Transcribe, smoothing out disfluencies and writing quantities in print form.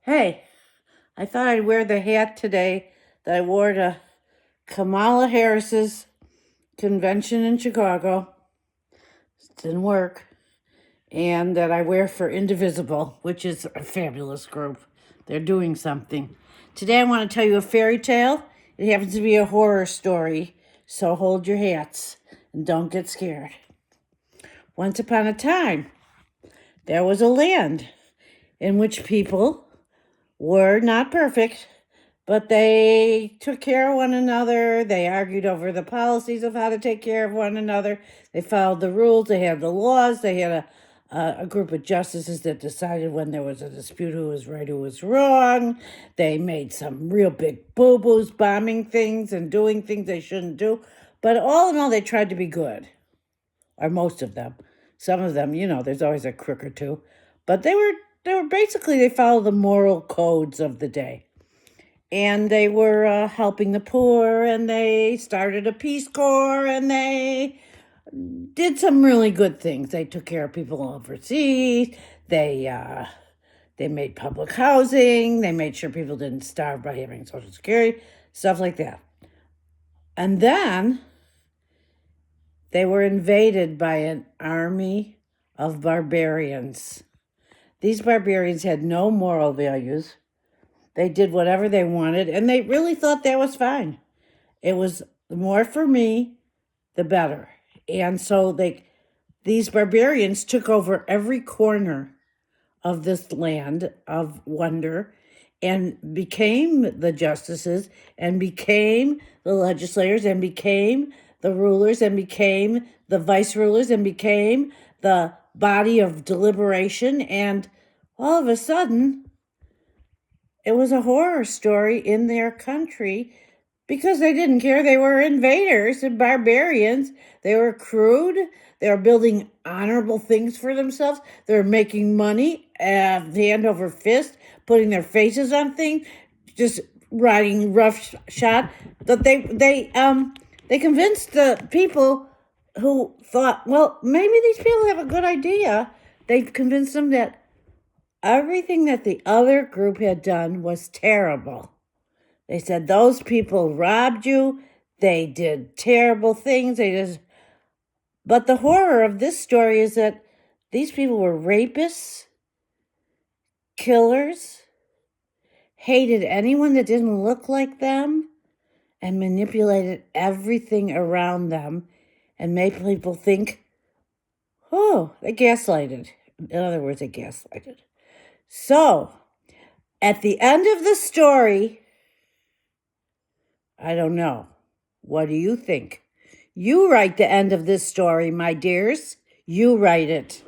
Hey, I thought I'd wear the hat today that I wore to Kamala Harris's convention in Chicago. It didn't work. And that I wear for Indivisible, which is a fabulous group. They're doing something. Today I want to tell you a fairy tale. It happens to be a horror story, so hold your hats and don't get scared. Once upon a time, there was a land in which people were not perfect, but they took care of one another. They argued over the policies of how to take care of one another. They followed the rules. They had the laws. They had a group of justices that decided when there was a dispute who was right, who was wrong. They made some real big boo-boos, bombing things and doing things they shouldn't do. But all in all, they tried to be good, or most of them. Some of them, there's always a crook or two. But they were basically, they followed the moral codes of the day. And they were helping the poor, and they started a Peace Corps, and they did some really good things. They took care of people overseas. They made public housing. They made sure people didn't starve by having Social Security, stuff like that. And then they were invaded by an army of barbarians. These barbarians had no moral values. They did whatever they wanted, and they really thought that was fine. It was the more for me, the better. And so these barbarians took over every corner of this land of wonder and became the justices and became the legislators and became the rulers and became the vice rulers and became the body of deliberation. And all of a sudden, it was a horror story in their country because they didn't care. They were invaders and barbarians. They were crude. They were building honorable things for themselves. They were making money hand over fist, putting their faces on things, just riding roughshod. But they convinced the people who thought, well, maybe these people have a good idea. They convinced them that everything that the other group had done was terrible. They said those people robbed you. They did terrible things. But the horror of this story is that these people were rapists, killers, hated anyone that didn't look like them, and manipulated everything around them and made people think, oh, they gaslighted. In other words, they gaslighted. So, at the end of the story, I don't know. What do you think? You write the end of this story, my dears. You write it.